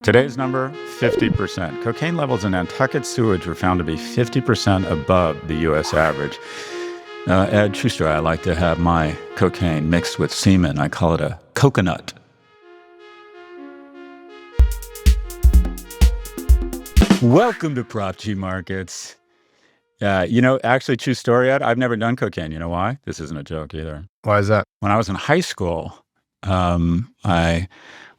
Today's number, 50%. Cocaine levels in Nantucket sewage were found to be 50% above the U.S. average. Ed, true story, I like to have my cocaine mixed with semen. I call it a coconut. Welcome to Prof G Markets. Actually, true story, Ed, I've never done cocaine. You know why? This isn't a joke either. Why is that? When I was in high school, I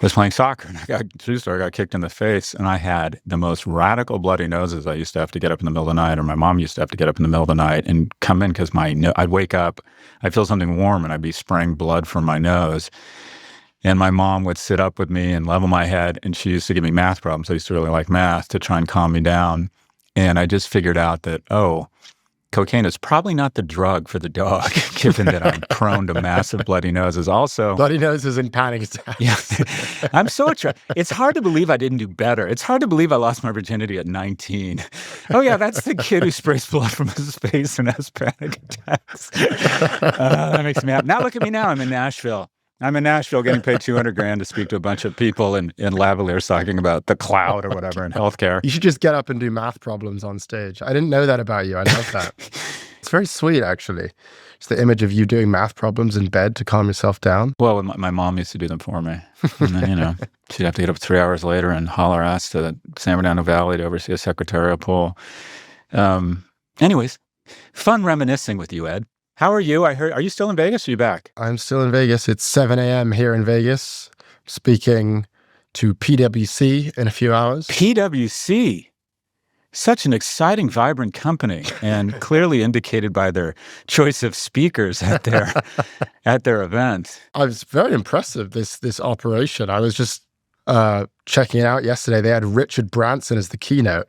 was playing soccer, and I got kicked in the face, and I had the most radical bloody noses. I used to have to get up in the middle of the night, or my mom used to have to get up in the middle of the night and come in because I'd wake up, I'd feel something warm, and I'd be spraying blood from my nose. And my mom would sit up with me and level my head, and she used to give me math problems. I used to really like math to try and calm me down. And I just figured out that, cocaine is probably not the drug for the dog, given that I'm prone to massive bloody noses. Also, bloody noses and panic attacks. Yeah, I'm so it's hard to believe I didn't do better. It's hard to believe I lost my virginity at 19. Oh yeah, that's the kid who sprays blood from his face and has panic attacks. That makes me happy. Now look at me now. I'm in Nashville getting paid $200,000 to speak to a bunch of people in lavaliers talking about the cloud or whatever in healthcare. You should just get up and do math problems on stage. I didn't know that about you. I love that. It's very sweet, actually. It's the image of you doing math problems in bed to calm yourself down. Well, my mom used to do them for me. And then, she'd have to get up 3 hours later and haul her ass to the San Bernardino Valley to oversee a secretarial pool. Anyways, fun reminiscing with you, Ed. How are you? Are you still in Vegas or are you back? I'm still in Vegas. It's 7 a.m. here in Vegas, speaking to PwC in a few hours. PwC? Such an exciting, vibrant company, and clearly indicated by their choice of speakers at their event. I was very impressive, this operation. I was just checking it out yesterday. They had Richard Branson as the keynote.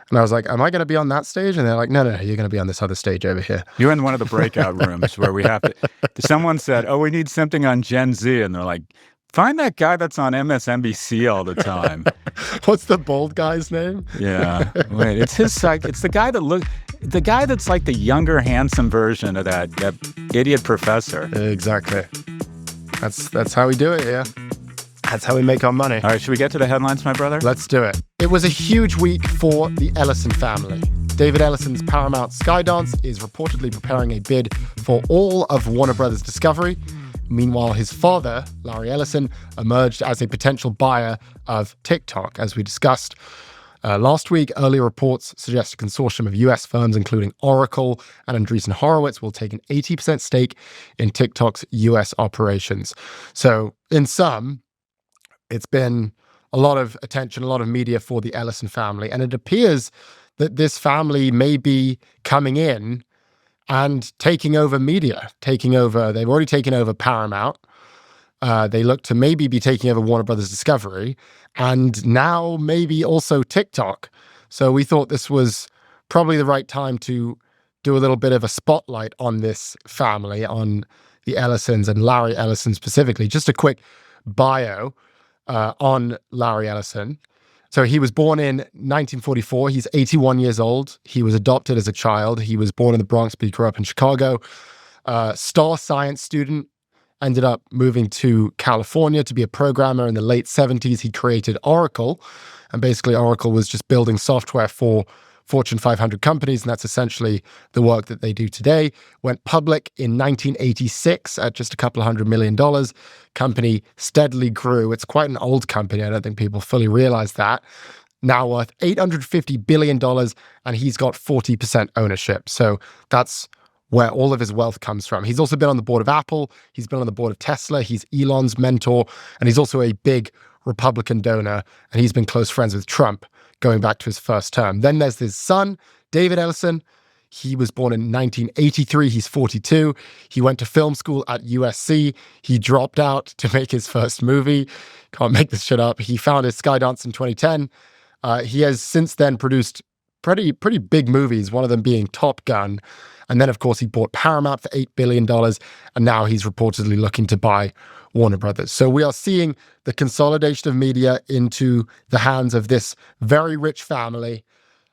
And I was like, am I going to be on that stage? And they're like, no, you're going to be on this other stage over here. You're in one of the breakout rooms where we have to, someone said, we need something on Gen Z. And they're like, find that guy that's on MSNBC all the time. What's the bald guy's name? Yeah. Wait, it's the guy that's like the younger, handsome version of that idiot professor. Exactly. That's how we do it, yeah. That's how we make our money. All right, should we get to the headlines, my brother? Let's do it. It was a huge week for the Ellison family. David Ellison's Paramount Skydance is reportedly preparing a bid for all of Warner Brothers Discovery. Meanwhile, his father, Larry Ellison, emerged as a potential buyer of TikTok, as we discussed. Last week, earlier reports suggest a consortium of U.S. firms, including Oracle and Andreessen Horowitz, will take an 80% stake in TikTok's U.S. operations. So, in sum, it's been a lot of attention, a lot of media for the Ellison family. And it appears that this family may be coming in and taking over media, they've already taken over Paramount. They look to maybe be taking over Warner Brothers Discovery, and now maybe also TikTok. So we thought this was probably the right time to do a little bit of a spotlight on this family, on the Ellisons and Larry Ellison specifically. Just a quick bio on Larry Ellison. So he was born in 1944. He's 81 years old. He was adopted as a child. He was born in the Bronx, but he grew up in Chicago. Star science student, ended up moving to California to be a programmer in the late 70s. He created Oracle, and basically Oracle was just building software for Fortune 500 companies, and that's essentially the work that they do today. Went public in 1986 at just a couple of $100 million. Company steadily grew. It's quite an old company. I don't think people fully realize that. Now worth $850 billion, and he's got 40% ownership. So that's where all of his wealth comes from. He's also been on the board of Apple. He's been on the board of Tesla. He's Elon's mentor, and he's also a big Republican donor, and he's been close friends with Trump going back to his first term. Then there's his son, David Ellison. He was born in 1983. He's 42. He went to film school at USC. He dropped out to make his first movie. Can't make this shit up. He founded Skydance in 2010. He has since then produced pretty big movies, one of them being Top Gun. And then, of course, he bought Paramount for $8 billion. And now he's reportedly looking to buy Warner Brothers. So we are seeing the consolidation of media into the hands of this very rich family,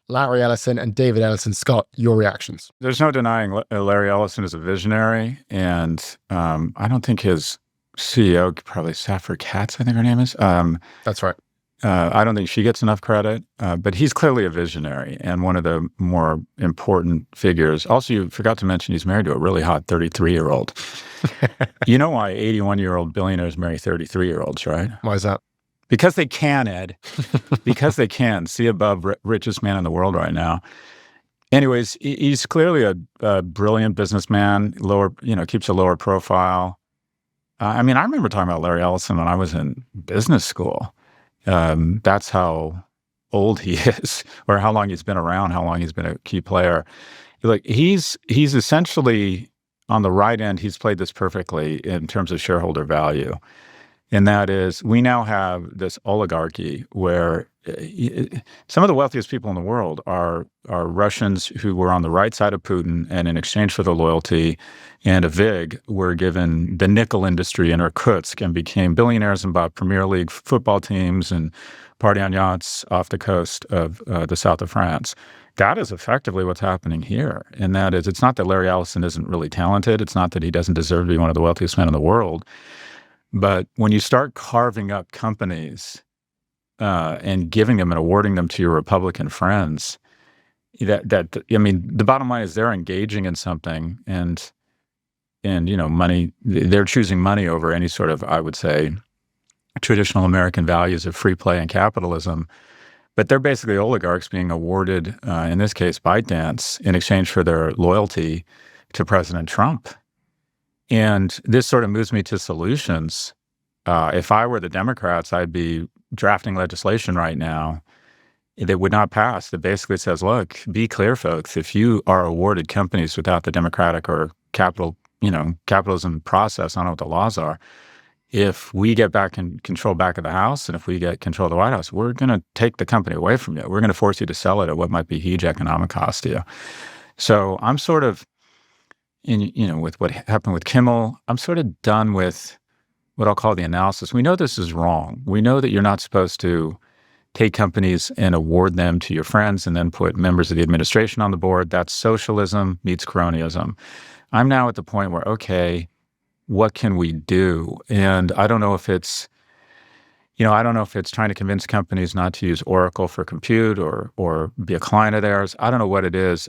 Larry Ellison and David Ellison. Scott, your reactions? There's no denying Larry Ellison is a visionary. And I don't think his CEO, probably Safra Katz, I think her name is. That's right. I don't think she gets enough credit, but he's clearly a visionary and one of the more important figures. Also, you forgot to mention he's married to a really hot 33-year-old. You know why 81-year-old billionaires marry 33-year-olds, right? Why is that? Because they can, Ed. Because they can. See above richest man in the world right now. Anyways, he's clearly a brilliant businessman, keeps a lower profile. I remember talking about Larry Ellison when I was in business school. That's how old he is, or how long he's been around, how long he's been a key player. Like he's essentially on the right end. He's played this perfectly in terms of shareholder value, and that is we now have this oligarchy where some of the wealthiest people in the world are Russians who were on the right side of Putin, and in exchange for their loyalty and a VIG, were given the nickel industry in Irkutsk and became billionaires and bought Premier League football teams and party on yachts off the coast of the south of France. That is effectively what's happening here. And that is, it's not that Larry Ellison isn't really talented. It's not that he doesn't deserve to be one of the wealthiest men in the world. But when you start carving up companies and giving them and awarding them to your Republican friends, the bottom line is they're engaging in something, and money. They're choosing money over any sort of, I would say, traditional American values of free play and capitalism. But they're basically oligarchs being awarded, in this case, ByteDance, in exchange for their loyalty to President Trump. And this sort of moves me to solutions. If I were the Democrats, I'd be drafting legislation right now that would not pass, that basically says, look, be clear, folks, if you are awarded companies without the democratic or capitalism process, I don't know what the laws are, if we get back in control back of the House and if we get control of the White House, we're going to take the company away from you. We're going to force you to sell it at what might be huge economic cost to you. So I'm sort of, with what happened with Kimmel, I'm sort of done with what I'll call the analysis. We know this is wrong. We know that you're not supposed to take companies and award them to your friends and then put members of the administration on the board. That's socialism meets cronyism. I'm now at the point where, okay, what can we do? And I don't know if it's trying to convince companies not to use Oracle for compute or be a client of theirs. I don't know what it is.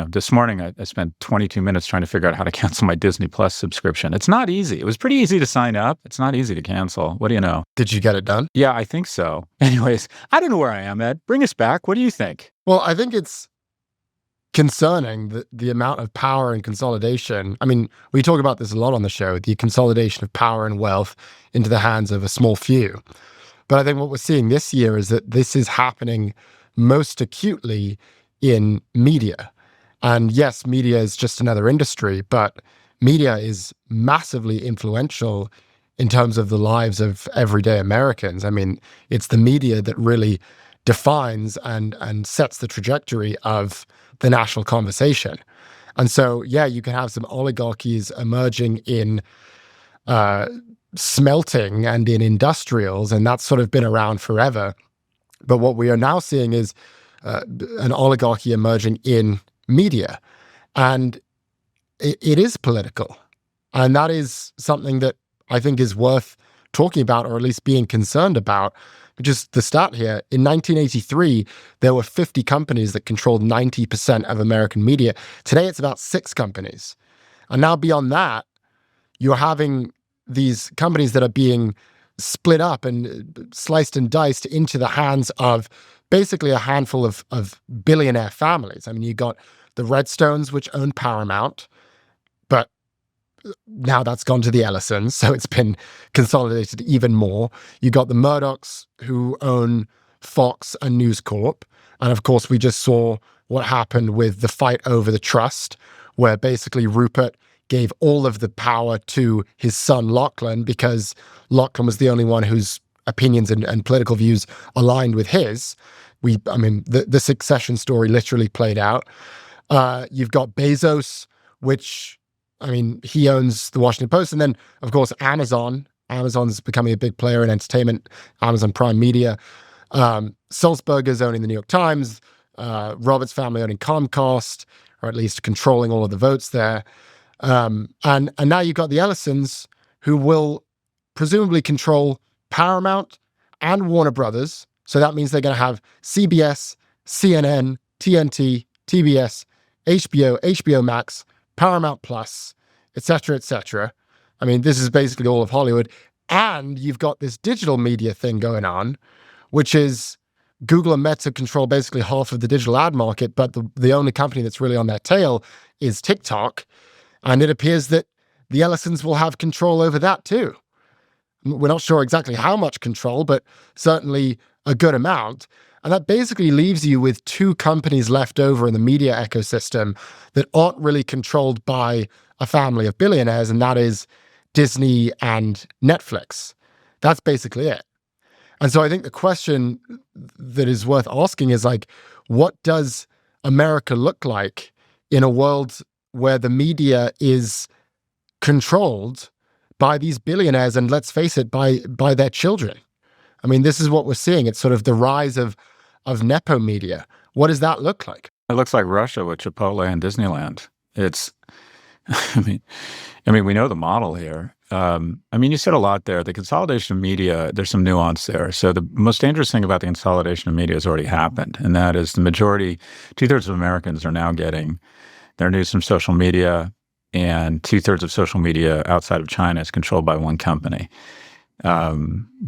This morning I spent 22 minutes trying to figure out how to cancel my Disney Plus subscription. It's not easy. It was pretty easy to sign up. It's not easy to cancel. What do you know? Did you get it done? Yeah, I think so. Anyways, I don't know where I am, Ed. Bring us back. What do you think? Well, I think it's concerning the amount of power and consolidation. I mean, we talk about this a lot on the show, the consolidation of power and wealth into the hands of a small few. But I think what we're seeing this year is that this is happening most acutely in media. And yes, media is just another industry, but media is massively influential in terms of the lives of everyday Americans. I mean, it's the media that really defines and sets the trajectory of the national conversation. And so, yeah, you can have some oligarchies emerging in smelting and in industrials, and that's sort of been around forever. But what we are now seeing is an oligarchy emerging in media. And it is political. And that is something that I think is worth talking about, or at least being concerned about. Just the stat here, in 1983, there were 50 companies that controlled 90% of American media. Today, it's about 6 companies. And now beyond that, you're having these companies that are being split up and sliced and diced into the hands of basically a handful of billionaire families. I mean, you got the Redstones, which own Paramount, but now that's gone to the Ellisons, so it's been consolidated even more. You got the Murdochs, who own Fox and News Corp. And of course, we just saw what happened with the fight over the trust, where basically Rupert gave all of the power to his son Lachlan because Lachlan was the only one whose opinions and political views aligned with his. The succession story literally played out. You've got Bezos, which, he owns the Washington Post. And then, of course, Amazon. Amazon's becoming a big player in entertainment, Amazon Prime Media. Sulzberger's owning the New York Times. Robert's family owning Comcast, or at least controlling all of the votes there. And now you've got the Ellisons, who will presumably control Paramount and Warner Brothers. So that means they're going to have CBS, CNN, TNT, TBS, HBO, HBO Max, Paramount Plus, etc., etc. I mean, this is basically all of Hollywood. And you've got this digital media thing going on, which is Google and Meta control basically half of the digital ad market, but the only company that's really on their tail is TikTok. And it appears that the Ellisons will have control over that too. We're not sure exactly how much control, but certainly a good amount. And that basically leaves you with two companies left over in the media ecosystem that aren't really controlled by a family of billionaires, and that is Disney and Netflix. That's basically it. And so I think the question that is worth asking is like, what does America look like in a world where the media is controlled by these billionaires and, let's face it, by their children? I mean, this is what we're seeing. It's sort of the rise of Nepo media. What does that look like? It looks like Russia with Chipotle and Disneyland. It's, I mean, we know the model here. I mean, you said a lot there. The consolidation of media, there's some nuance there. So the most dangerous thing about the consolidation of media has already happened, and that is the majority, 2/3 of Americans are now getting their news from social media, and 2/3 of social media outside of China is controlled by one company.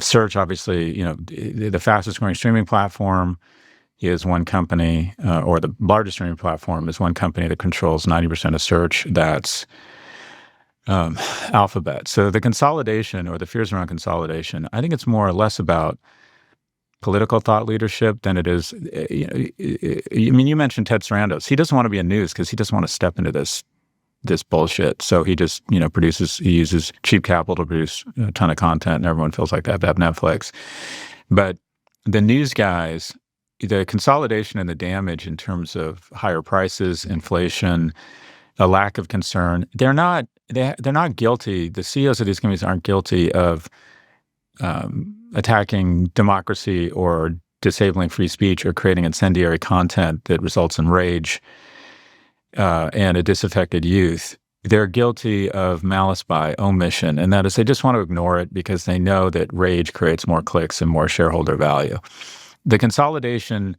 Search, obviously, the fastest growing streaming platform is one company, or the largest streaming platform is one company that controls 90% of search. That's Alphabet. So the consolidation, or the fears around consolidation, I think it's more or less about political thought leadership than it is. I mean, you mentioned Ted Sarandos. He doesn't want to be in news because he doesn't want to step into this bullshit. So he just, he uses cheap capital to produce a ton of content, and everyone feels like they have to have Netflix. But the news guys, the consolidation and the damage in terms of higher prices, inflation, a lack of concern, they're not guilty. The CEOs of these companies aren't guilty of attacking democracy or disabling free speech or creating incendiary content that results in rage and a disaffected youth. They're guilty of malice by omission, and that is they just want to ignore it because they know that rage creates more clicks and more shareholder value. The consolidation,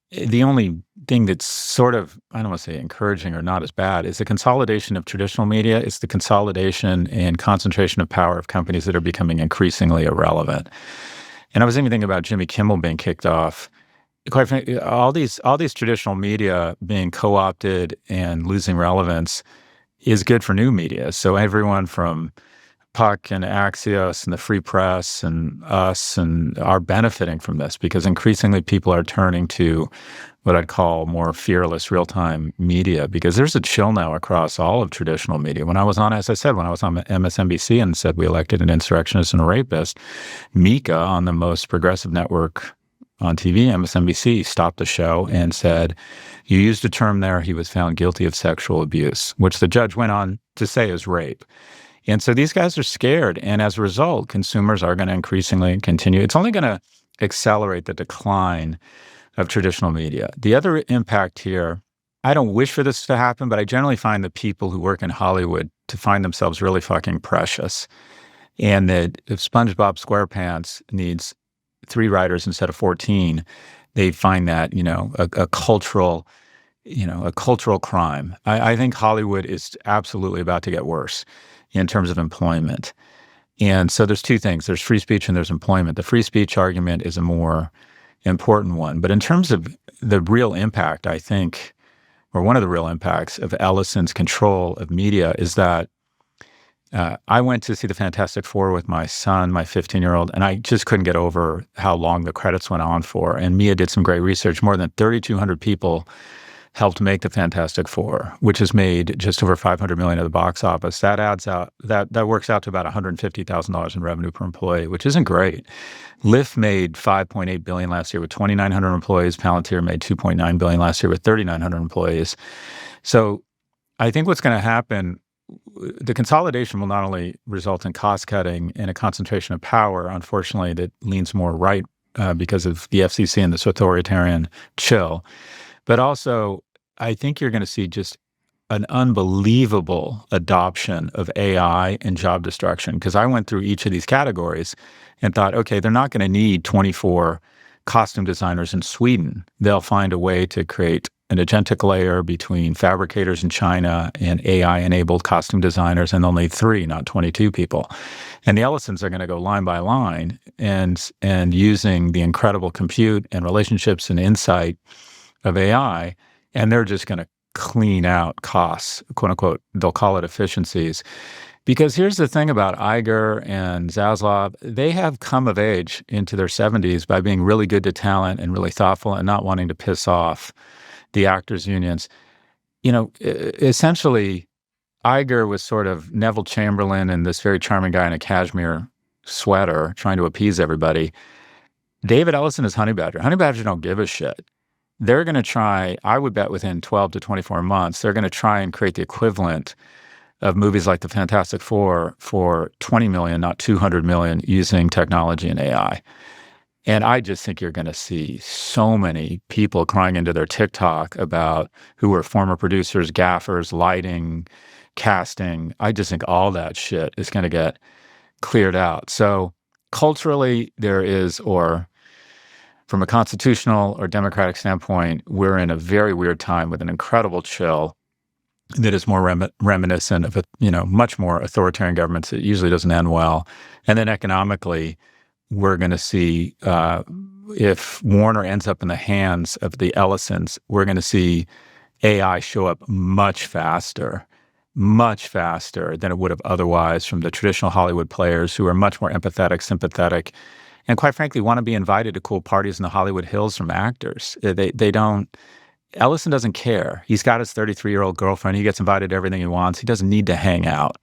the only thing that's sort of, I don't want to say encouraging or not as bad, is the consolidation of traditional media. It's the consolidation and concentration of power of companies that are becoming increasingly irrelevant. And I was even thinking about Jimmy Kimmel being kicked off. Quite frankly, all these traditional media being co-opted and losing relevance is good for new media. So everyone from Puck and Axios and the Free Press and us and are benefiting from this because increasingly people are turning to what I'd call more fearless real-time media, because there's a chill now across all of traditional media. When I was on, as I said, when I was on MSNBC and said we elected an insurrectionist and a rapist, Mika on the most progressive network on TV, MSNBC, stopped the show and said, you used a term there, he was found guilty of sexual abuse, which the judge went on to say is rape. And so these guys are scared. And as a result, consumers are going to increasingly continue. It's only going to accelerate the decline of traditional media. The other impact here, I don't wish for this to happen, but I generally find the people who work in Hollywood to find themselves really fucking precious. And that if SpongeBob SquarePants needs 3 writers instead of 14, they find that, a cultural crime. I think Hollywood is absolutely about to get worse in terms of employment. And so there's two things. There's free speech and there's employment. The free speech argument is a more important one. But in terms of the real impact, I think, or one of the real impacts of Ellison's control of media is that I went to see the Fantastic Four with my son, my 15-year-old, and I just couldn't get over how long the credits went on for. And Mia did some great research. More than 3,200 people helped make the Fantastic Four, which has made just over $500 million at the box office. That adds out, that works out to about $150,000 in revenue per employee, which isn't great. Lyft made $5.8 billion last year with 2,900 employees. Palantir made $2.9 billion last year with 3,900 employees. So I think what's going to happen, the consolidation will not only result in cost cutting and a concentration of power, unfortunately, that leans more right because of the FCC and this authoritarian chill, but also I think you're going to see just an unbelievable adoption of AI and job destruction. Because I went through each of these categories and thought, okay, they're not going to need 24 costume designers in Sweden. They'll find a way to create an agentic layer between fabricators in China and AI-enabled costume designers, and only 3, not 22 people. And the Ellisons are going to go line by line and using the incredible compute and relationships and insight of AI, and they're just going to clean out costs, quote unquote. They'll call it efficiencies. Because here's the thing about Iger and Zaslav, they have come of age into their 70s by being really good to talent and really thoughtful and not wanting to piss off the actors' unions. Essentially, Iger was sort of Neville Chamberlain and this very charming guy in a cashmere sweater trying to appease everybody. David Ellison is Honey Badger. Honey Badger don't give a shit. They're going to try, I would bet within 12 to 24 months, they're going to try and create the equivalent of movies like The Fantastic Four for 20 million, not 200 million, using technology and AI. And I just think you're going to see so many people crying into their TikTok about who were former producers, gaffers, lighting, casting. I just think all that shit is going to get cleared out. So culturally, there is, or from a constitutional or democratic standpoint, we're in a very weird time with an incredible chill that is more reminiscent of much more authoritarian governments. It usually doesn't end well. And then economically, we're going to see, if Warner ends up in the hands of the Ellisons, we're going to see AI show up much faster than it would have otherwise from the traditional Hollywood players who are much more empathetic, sympathetic, and quite frankly, want to be invited to cool parties in the Hollywood Hills from actors. They don't. Ellison doesn't care. He's got his 33-year-old girlfriend. He gets invited to everything he wants. He doesn't need to hang out.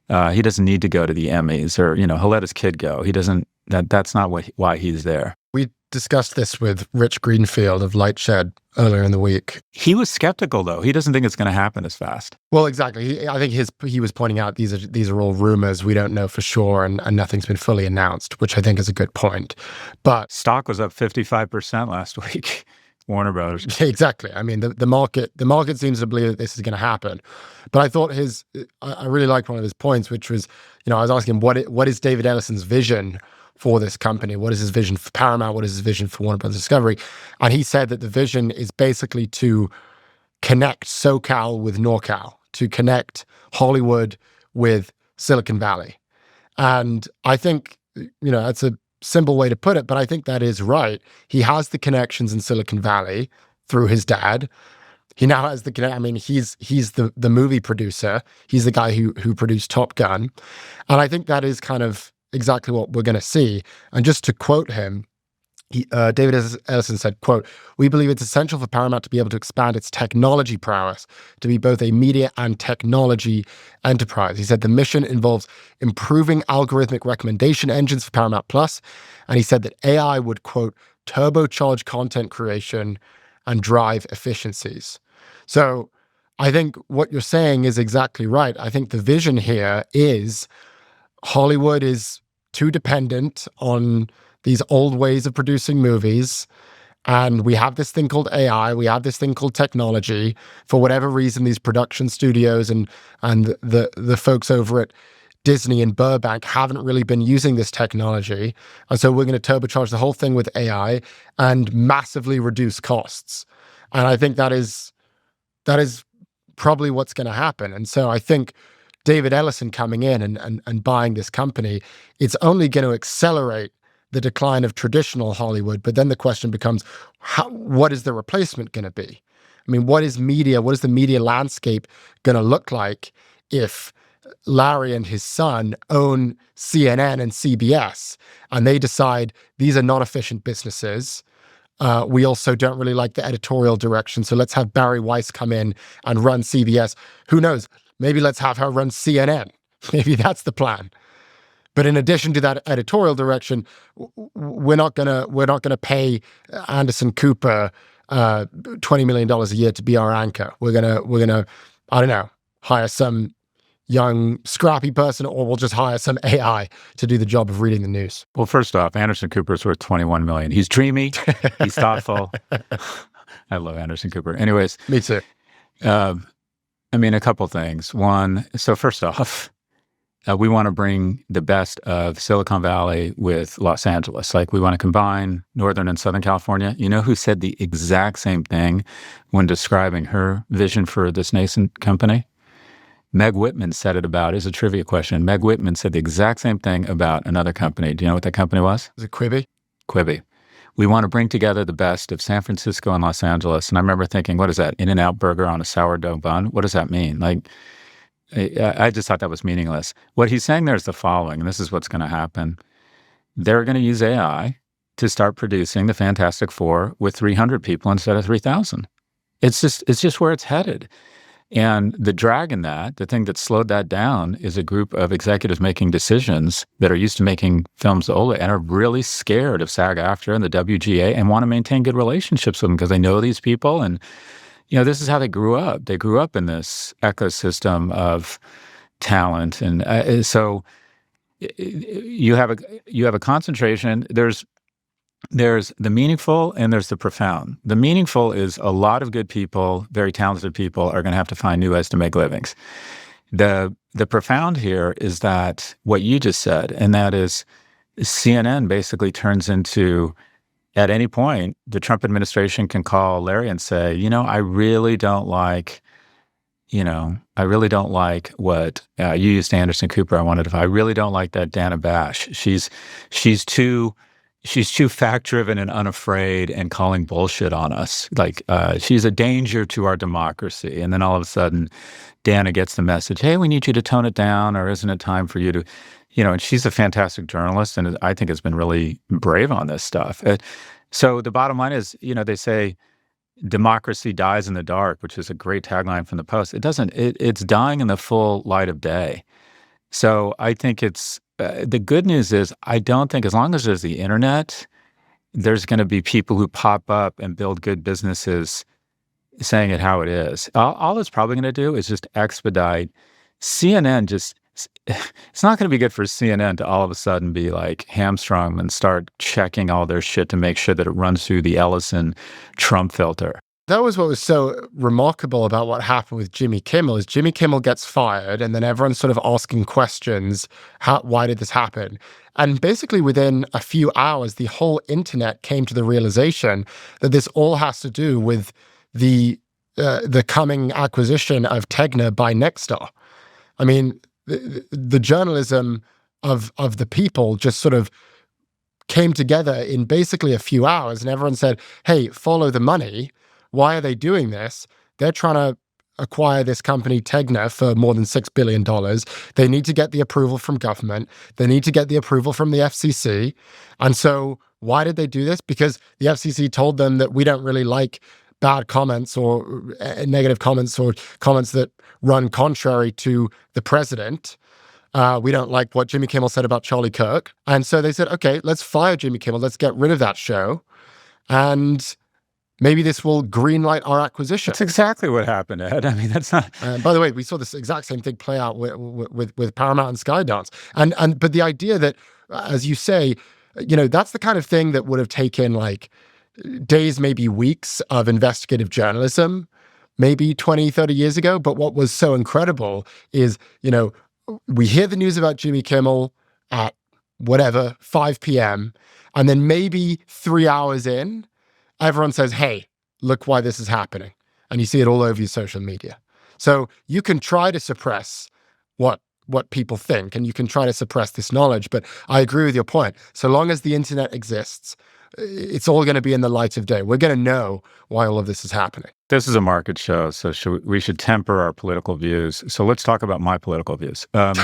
He doesn't need to go to the Emmys, or he'll let his kid go. He doesn't. That's not why he's there. We discussed this with Rich Greenfield of Lightshed earlier in the week. He was skeptical, though. He doesn't think it's going to happen as fast. Well, exactly. I think he was pointing out these are all rumors. We don't know for sure, and nothing's been fully announced, which I think is a good point. But stock was up 55% last week. Warner Brothers. Exactly. I mean, the market seems to believe that this is going to happen. But I thought I really liked one of his points, which was, I was asking him what is David Ellison's vision for this company? What is his vision for Paramount? What is his vision for Warner Brothers Discovery? And he said that the vision is basically to connect SoCal with NorCal, to connect Hollywood with Silicon Valley. And I think, that's a simple way to put it, but I think that is right. He has the connections in Silicon Valley through his dad. He now has he's the movie producer. He's the guy who produced Top Gun. And I think that is kind of exactly what we're going to see. And just to quote him, David Ellison said, quote, "We believe it's essential for Paramount to be able to expand its technology prowess to be both a media and technology enterprise." He said the mission involves improving algorithmic recommendation engines for Paramount Plus. And he said that AI would, quote, "turbocharge content creation and drive efficiencies." So I think what you're saying is exactly right. I think the vision here is Hollywood is too dependent on these old ways of producing movies. And we have this thing called AI. We have this thing called technology. For whatever reason, these production studios and the folks over at Disney and Burbank haven't really been using this technology. And so we're going to turbocharge the whole thing with AI and massively reduce costs. And I think that is probably what's going to happen. And so I think David Ellison coming in and buying this company, it's only going to accelerate the decline of traditional Hollywood. But then the question becomes, what is the replacement going to be? I mean, what is the media landscape going to look like if Larry and his son own CNN and CBS and they decide these are not efficient businesses? We also don't really like the editorial direction, so let's have Barry Weiss come in and run CBS. Who knows? Maybe let's have her run CNN. Maybe that's the plan. But in addition to that editorial direction, we're not gonna pay Anderson Cooper $20 million a year to be our anchor. We're gonna I don't know, hire some young scrappy person, or we'll just hire some AI to do the job of reading the news. Well, first off, Anderson Cooper's worth $21 million. He's dreamy. He's thoughtful. I love Anderson Cooper. Anyways, me too. A couple things. One, so first off, we want to bring the best of Silicon Valley with Los Angeles. Like, we want to combine Northern and Southern California. You know who said the exact same thing when describing her vision for this nascent company? Meg Whitman said it about, is a trivia question. Meg Whitman said the exact same thing about another company. Do you know what that company was? Is it Quibi? Quibi. We want to bring together the best of San Francisco and Los Angeles. And I remember thinking, what is that? In-N-Out burger on a sourdough bun? What does that mean? Like, I just thought that was meaningless. What he's saying there is the following, and this is what's going to happen. They're going to use AI to start producing the Fantastic Four with 300 people instead of 3,000. It's just where it's headed. And the drag in that, the thing that slowed that down, is a group of executives making decisions that are used to making films only and are really scared of SAG-AFTRA and the WGA and want to maintain good relationships with them because they know these people. And, this is how they grew up. They grew up in this ecosystem of talent. And so you have a concentration. There's the meaningful and there's the profound. The meaningful is a lot of good people, very talented people, are going to have to find new ways to make livings. The profound here is that what you just said, and that is CNN basically turns into, at any point, the Trump administration can call Larry and say, I really don't like what you used Anderson Cooper. I really don't like that Dana Bash. She's too fact-driven and unafraid and calling bullshit on us. Like, she's a danger to our democracy. And then all of a sudden, Dana gets the message, hey, we need you to tone it down, or isn't it time for you to, and she's a fantastic journalist, and I think has been really brave on this stuff. So the bottom line is, they say democracy dies in the dark, which is a great tagline from the Post. It doesn't. It's dying in the full light of day. So I think the good news is, I don't think, as long as there's the internet, there's going to be people who pop up and build good businesses saying it how it is. All it's probably going to do is just expedite CNN. It's not going to be good for CNN to all of a sudden be like hamstrung and start checking all their shit to make sure that it runs through the Ellison Trump filter. That was what was so remarkable about what happened with Jimmy Kimmel, is Jimmy Kimmel gets fired and then everyone's sort of asking questions, why did this happen? And basically within a few hours, the whole internet came to the realization that this all has to do with the coming acquisition of Tegna by Nexstar. I mean, the journalism of the people just sort of came together in basically a few hours, and everyone said, hey, follow the money. Why are they doing this? They're trying to acquire this company, Tegna, for more than $6 billion. They need to get the approval from government. They need to get the approval from the FCC. And so why did they do this? Because the FCC told them that we don't really like bad comments or negative comments or comments that run contrary to the president. We don't like what Jimmy Kimmel said about Charlie Kirk. And so they said, okay, let's fire Jimmy Kimmel. Let's get rid of that show. And maybe this will greenlight our acquisition. That's exactly what happened, Ed. I mean, that's not... by the way, we saw this exact same thing play out with Paramount and Skydance. But the idea that, as you say, that's the kind of thing that would have taken like days, maybe weeks of investigative journalism, maybe 20, 30 years ago. But what was so incredible is, we hear the news about Jimmy Kimmel at whatever, 5 p.m. And then maybe 3 hours in, everyone says, hey, look why this is happening. And you see it all over your social media. So you can try to suppress what people think, and you can try to suppress this knowledge. But I agree with your point. So long as the internet exists, it's all going to be in the light of day. We're going to know why all of this is happening. This is a market show, so we should temper our political views. So let's talk about my political views. I'm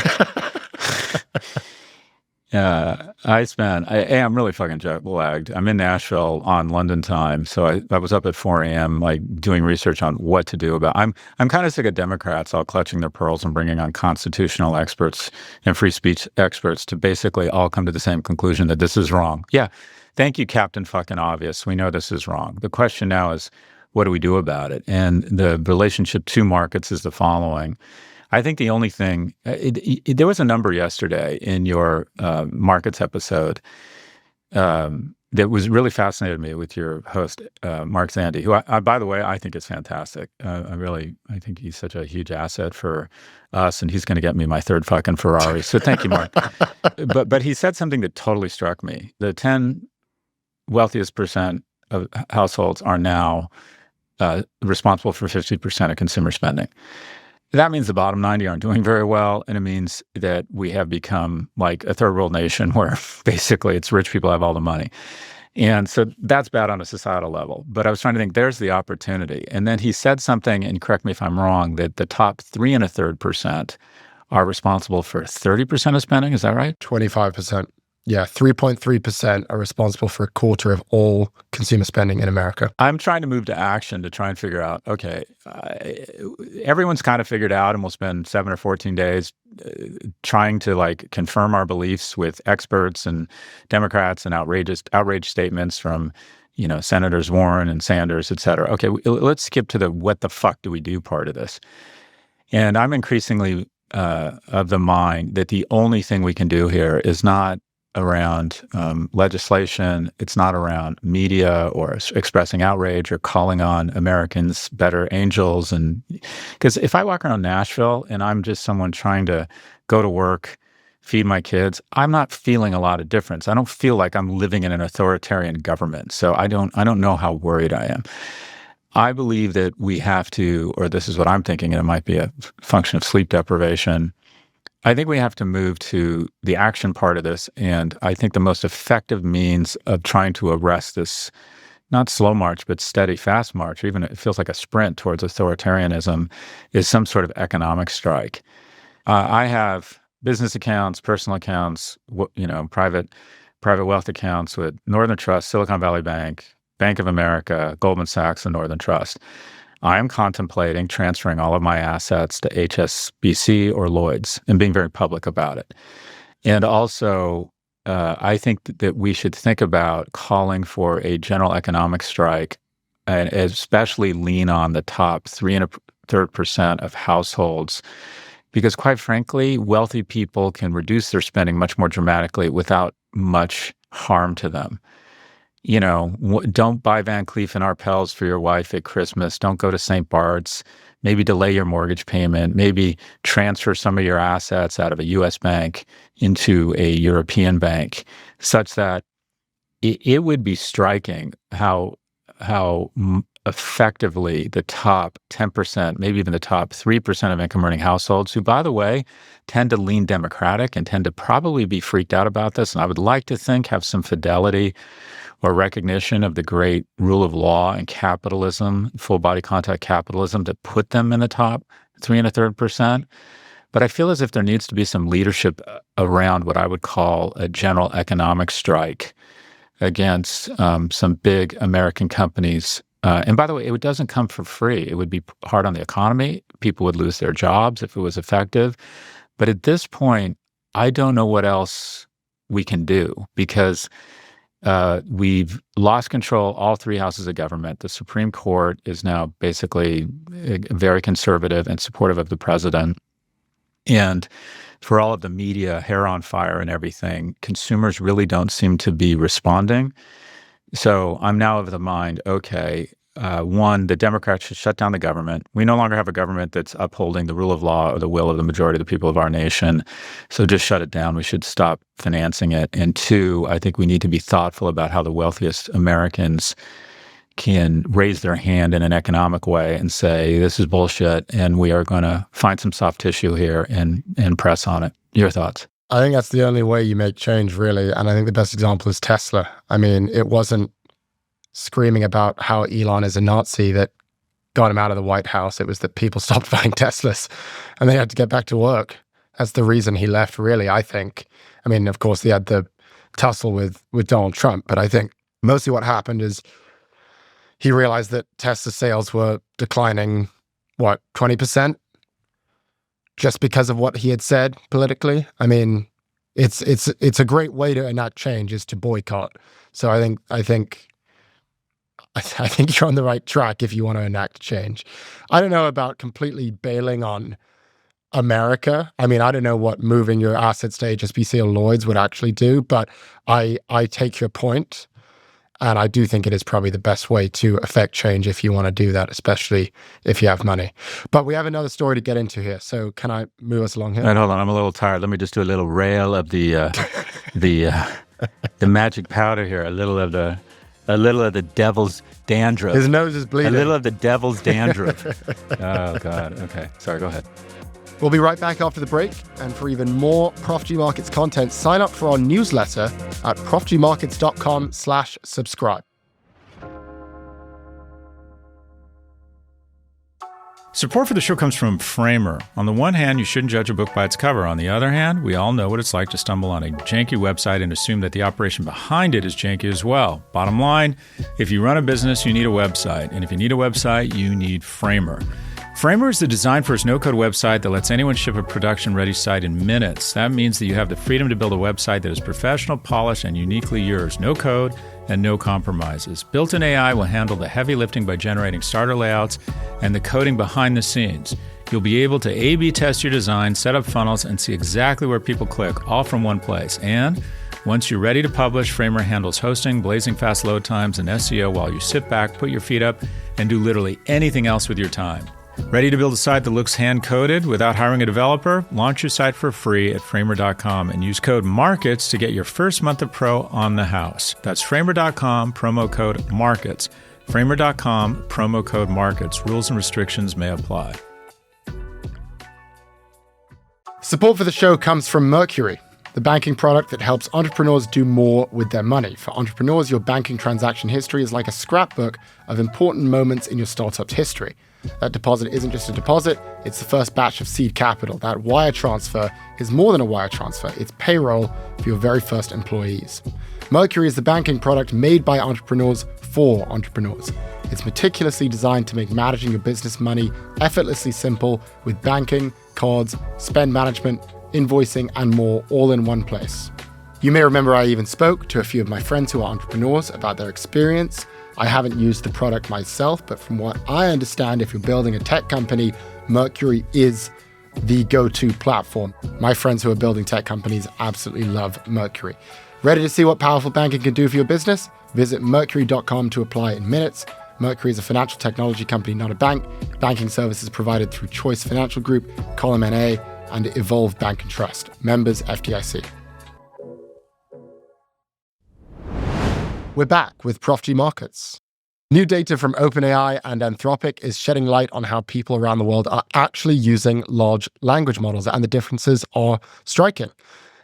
really fucking jet lagged. I'm in Nashville on London time, so I was up at 4 a.m. like doing research on what to do about. I'm kind of sick of Democrats all clutching their pearls and bringing on constitutional experts and free speech experts to basically all come to the same conclusion that this is wrong. Yeah, thank you, Captain Fucking Obvious. We know this is wrong. The question now is, what do we do about it? And the relationship to markets is the following. I think the only thing, there was a number yesterday in your markets episode. that was really fascinated me with your host, Mark Zandi, who, by the way, I think is fantastic. I think he's such a huge asset for us, and he's going to get me my third fucking Ferrari. So thank you, Mark. But he said something that totally struck me. The 10 wealthiest percent of households are now responsible for 50% of consumer spending. That means the bottom 90 aren't doing very well, and it means that we have become like a third world nation where basically it's rich people have all the money. And so that's bad on a societal level. But I was trying to think, there's the opportunity. And then he said something, and correct me if I'm wrong, that the top 3.33% are responsible for 30% of spending. Is that right? 25%. Yeah, 3.3% are responsible for a quarter of all consumer spending in America. I'm trying to move to action to try and figure out, okay, everyone's kind of figured out, and we'll spend 7 or 14 days trying to like confirm our beliefs with experts and Democrats and outrage statements from, Senators Warren and Sanders, et cetera. Okay, let's skip to the what the fuck do we do part of this. And I'm increasingly of the mind that the only thing we can do here is not around legislation. It's not around media or expressing outrage or calling on Americans better angels. And because if I walk around Nashville and I'm just someone trying to go to work, feed my kids, I'm not feeling a lot of difference. I don't feel like I'm living in an authoritarian government. So I don't know how worried I am. I believe that we have to, or this is what I'm thinking, and it might be a function of sleep deprivation. I think we have to move to the action part of this. And I think the most effective means of trying to arrest this, not slow march, but steady, fast march, or even it feels like a sprint towards authoritarianism, is some sort of economic strike. I have business accounts, personal accounts, private wealth accounts with Northern Trust, Silicon Valley Bank, Bank of America, Goldman Sachs, and Northern Trust. I am contemplating transferring all of my assets to HSBC or Lloyd's and being very public about it. And also, I think that we should think about calling for a general economic strike and especially lean on the top 3.33% of households, because quite frankly, wealthy people can reduce their spending much more dramatically without much harm to them. Don't buy Van Cleef and Arpels for your wife at Christmas. Don't go to St. Bart's. Maybe delay your mortgage payment. Maybe transfer some of your assets out of a U.S. bank into a European bank, such that it would be striking how effectively the top 10%, maybe even the top 3% of income-earning households, who, by the way, tend to lean Democratic and tend to probably be freaked out about this, and I would like to think have some fidelity or recognition of the great rule of law and capitalism, full body contact capitalism, to put them in the top 3.33%. But I feel as if there needs to be some leadership around what I would call a general economic strike against some big American companies. And by the way, it doesn't come for free. It would be hard on the economy. People would lose their jobs if it was effective. But at this point, I don't know what else we can do, because we've lost control, all three houses of government. The Supreme Court is now basically very conservative and supportive of the president. And for all of the media, hair on fire and everything, consumers really don't seem to be responding. So I'm now of the mind, okay, one, the Democrats should shut down the government. We no longer have a government that's upholding the rule of law or the will of the majority of the people of our nation. So just shut it down. We should stop financing it. And two, I think we need to be thoughtful about how the wealthiest Americans can raise their hand in an economic way and say, this is bullshit, and we are going to find some soft tissue here and press on it. Your thoughts? I think that's the only way you make change, really. And I think the best example is Tesla. I mean, it wasn't screaming about how Elon is a Nazi that got him out of the White House. It was that people stopped buying Teslas and they had to get back to work. That's the reason he left, really, I think. I mean, of course, they had the tussle with Donald Trump, but I think mostly what happened is he realized that Tesla sales were declining, 20%? Just because of what he had said politically. I mean, it's a great way to enact change is to boycott. So I think you're on the right track if you want to enact change. I don't know about completely bailing on America. I mean, I don't know what moving your assets to HSBC or Lloyd's would actually do, but I take your point. And I do think it is probably the best way to affect change if you want to do that, especially if you have money. But we have another story to get into here. So can I move us along here? Right, hold on. I'm a little tired. Let me just do a little rail of the magic powder here. A little of the devil's dandruff. His nose is bleeding. A little of the devil's dandruff. Oh, God. Okay. Sorry, go ahead. We'll be right back after the break. And for even more Prof G Markets content, sign up for our newsletter at profgmarkets.com/subscribe. Support for the show comes from Framer. On the one hand, you shouldn't judge a book by its cover. On the other hand, we all know what it's like to stumble on a janky website and assume that the operation behind it is janky as well. Bottom line, if you run a business, you need a website. And if you need a website, you need Framer. Framer is the design first no-code website that lets anyone ship a production-ready site in minutes. That means that you have the freedom to build a website that is professional, polished, and uniquely yours. No code and no compromises. Built-in AI will handle the heavy lifting by generating starter layouts and the coding behind the scenes. You'll be able to A/B test your design, set up funnels, and see exactly where people click, all from one place. And once you're ready to publish, Framer handles hosting, blazing fast load times, and SEO while you sit back, put your feet up, and do literally anything else with your time. Ready to build a site that looks hand-coded without hiring a developer? Launch your site for free at Framer.com and use code MARKETS to get your first month of pro on the house. That's Framer.com, promo code MARKETS. Framer.com, promo code MARKETS. Rules and restrictions may apply. Support for the show comes from Mercury, the banking product that helps entrepreneurs do more with their money. For entrepreneurs, your banking transaction history is like a scrapbook of important moments in your startup's history. That deposit isn't just a deposit, it's the first batch of seed capital. That wire transfer is more than a wire transfer, it's payroll for your very first employees. Mercury is the banking product made by entrepreneurs for entrepreneurs. It's meticulously designed to make managing your business money effortlessly simple with banking, cards, spend management, invoicing, and more all in one place. You may remember I even spoke to a few of my friends who are entrepreneurs about their experience. I haven't used the product myself, but from what I understand, if you're building a tech company, Mercury is the go-to platform. My friends who are building tech companies absolutely love Mercury. Ready to see what powerful banking can do for your business? Visit mercury.com to apply in minutes. Mercury is a financial technology company, not a bank. Banking services provided through Choice Financial Group, Column NA, and Evolve Bank and Trust. Members FDIC. We're back with Prof G Markets. New data from OpenAI and Anthropic is shedding light on how people around the world are actually using large language models, and the differences are striking.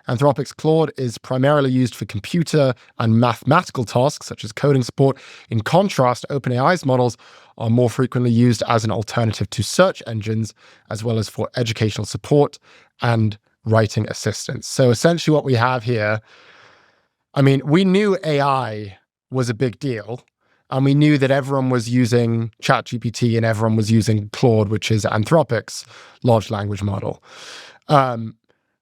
Anthropic's Claude is primarily used for computer and mathematical tasks, such as coding support. In contrast, OpenAI's models are more frequently used as an alternative to search engines, as well as for educational support and writing assistance. So essentially what we have here, I mean, we knew AI was a big deal, and we knew that everyone was using ChatGPT and everyone was using Claude, which is Anthropic's large language model. And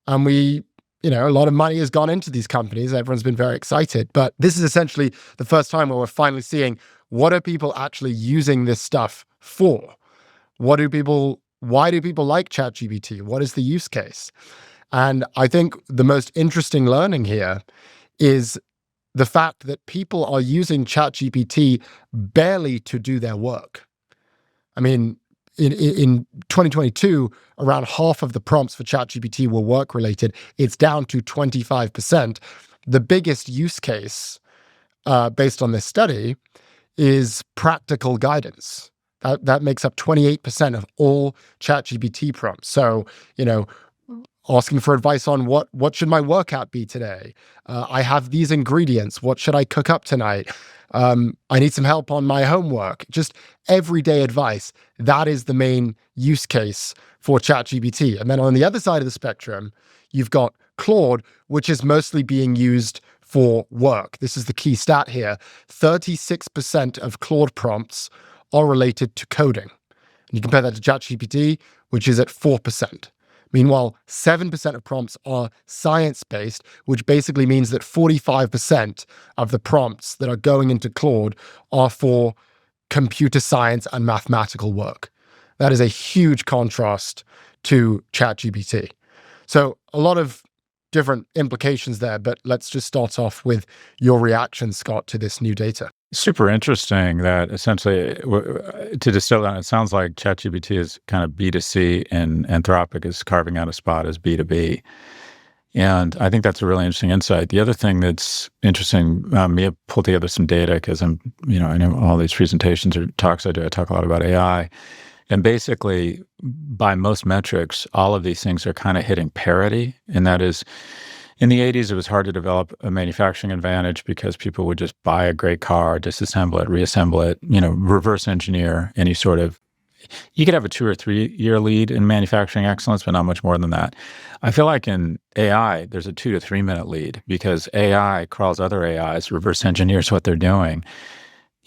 we, a lot of money has gone into these companies. Everyone's been very excited. But this is essentially the first time where we're finally seeing what are people actually using this stuff for? Why do people like ChatGPT? What is the use case? And I think the most interesting learning here is the fact that people are using ChatGPT barely to do their work. I mean, in 2022, around half of the prompts for ChatGPT were work-related. It's down to 25%. The biggest use case, based on this study, is practical guidance. That makes up 28% of all ChatGPT prompts. So, asking for advice on what should my workout be today? I have these ingredients. What should I cook up tonight? I need some help on my homework. Just everyday advice. That is the main use case for ChatGPT. And then on the other side of the spectrum, you've got Claude, which is mostly being used for work. This is the key stat here. 36% of Claude prompts are related to coding. And you compare that to ChatGPT, which is at 4%. Meanwhile, 7% of prompts are science-based, which basically means that 45% of the prompts that are going into Claude are for computer science and mathematical work. That is a huge contrast to ChatGPT. So a lot of different implications there, but let's just start off with your reaction, Scott, to this new data. Super interesting that essentially, to distill down, it sounds like ChatGPT is kind of B2C and Anthropic is carving out a spot as B2B. And I think that's a really interesting insight. The other thing that's interesting, me pulled together some data because I know all these presentations or talks I do, I talk a lot about AI. And basically, by most metrics, all of these things are kind of hitting parity. And that is, in the 80s, it was hard to develop a manufacturing advantage because people would just buy a great car, disassemble it, reassemble it, reverse engineer any sort of. You could have a 2 or 3 year lead in manufacturing excellence, but not much more than that. I feel like in AI, there's a 2 to 3 minute lead because AI crawls other AIs, reverse engineers what they're doing.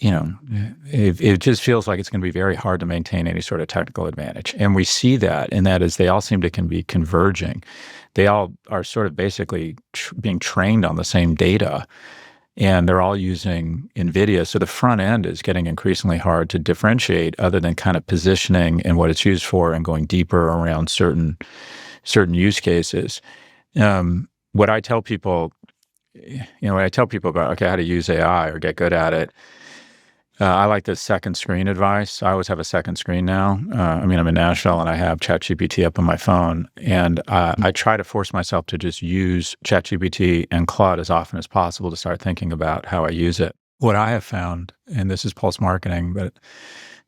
It just feels like it's going to be very hard to maintain any sort of technical advantage. And we see that, and that is they all seem to be converging. They all are sort of basically being trained on the same data, and they're all using NVIDIA. So the front end is getting increasingly hard to differentiate other than kind of positioning and what it's used for and going deeper around certain use cases. What I tell people, about, okay, how to use AI or get good at it, I like the second screen advice. I always have a second screen now. I'm in Nashville and I have ChatGPT up on my phone. And I try to force myself to just use ChatGPT and Claude as often as possible to start thinking about how I use it. What I have found, and this is pulse marketing,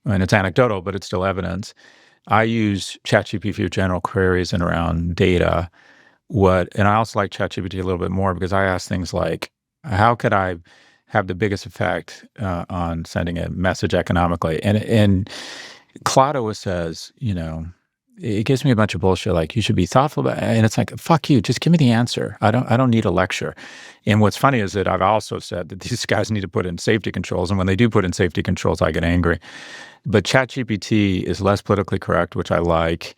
and it's anecdotal, but it's still evidence. I use ChatGPT for general queries and around data. And I also like ChatGPT a little bit more because I ask things like, how could I have the biggest effect on sending a message economically? And Claude always says, it gives me a bunch of bullshit like you should be thoughtful about it. And it's like, fuck you, just give me the answer. I don't need a lecture. And what's funny is that I've also said that these guys need to put in safety controls, and when they do put in safety controls, I get angry. But ChatGPT is less politically correct, which I like.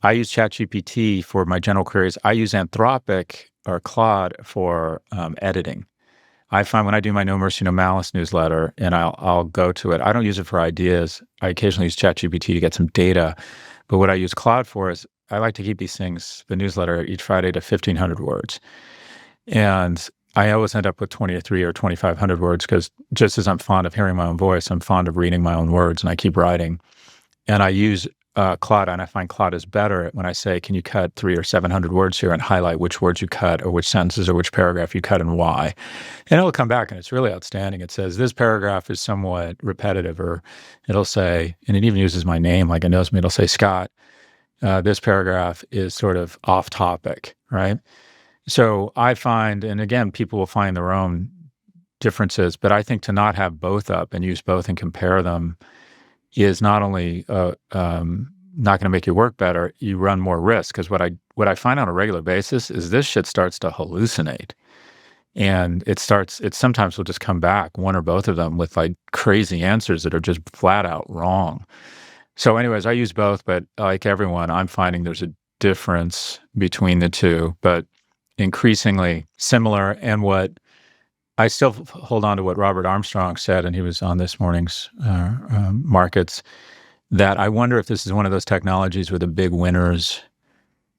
I use ChatGPT for my general queries. I use Anthropic or Claude for editing. I find when I do my No Mercy, No Malice newsletter, and I'll go to it, I don't use it for ideas. I occasionally use ChatGPT to get some data. But what I use Claude for is I like to keep these things, the newsletter, each Friday to 1,500 words. And I always end up with 23 or 2,500 words because just as I'm fond of hearing my own voice, I'm fond of reading my own words, and I keep writing. And I use Claude, and I find Claude is better when I say, can you cut 300 or 700 words here and highlight which words you cut or which sentences or which paragraph you cut and why. And it'll come back and it's really outstanding. It says, this paragraph is somewhat repetitive, or it'll say, and it even uses my name, like it knows me, it'll say, Scott, this paragraph is sort of off topic, right? So I find, and again, people will find their own differences, but I think to not have both up and use both and compare them is not only not going to make your work better, you run more risk. Because what I find on a regular basis is this shit starts to hallucinate. And it sometimes will just come back, one or both of them, with like crazy answers that are just flat out wrong. So anyways, I use both, but like everyone, I'm finding there's a difference between the two, but increasingly similar. And what I still hold on to what Robert Armstrong said, and he was on this morning's Markets, that I wonder if this is one of those technologies where the big winners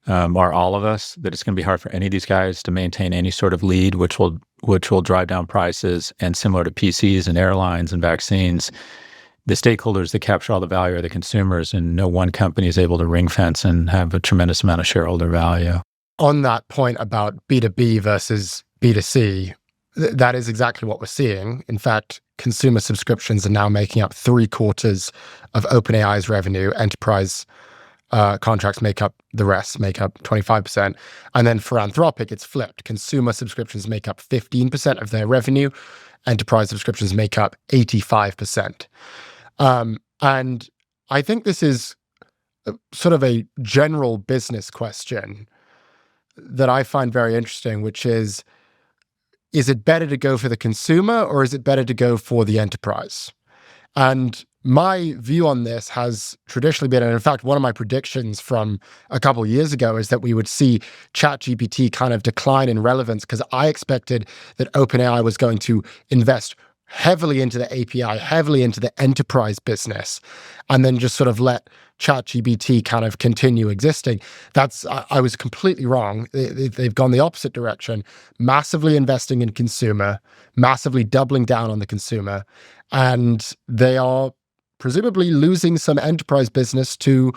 are all of us, that it's going to be hard for any of these guys to maintain any sort of lead, which will drive down prices. And similar to PCs and airlines and vaccines, the stakeholders that capture all the value are the consumers, and no one company is able to ring fence and have a tremendous amount of shareholder value. On that point about B2B versus B2C, that is exactly what we're seeing. In fact, consumer subscriptions are now making up 3/4 of OpenAI's revenue. Enterprise contracts make up the rest, make up 25%. And then for Anthropic, it's flipped. Consumer subscriptions make up 15% of their revenue. Enterprise subscriptions make up 85%. And I think this is sort of a general business question that I find very interesting, which is it better to go for the consumer or is it better to go for the enterprise? And my view on this has traditionally been, and in fact, one of my predictions from a couple of years ago is that we would see ChatGPT kind of decline in relevance because I expected that OpenAI was going to invest heavily into the API, heavily into the enterprise business, and then just sort of let ChatGPT kind of continue existing. I was completely wrong. They've gone the opposite direction, massively investing in consumer, massively doubling down on the consumer, and they are presumably losing some enterprise business to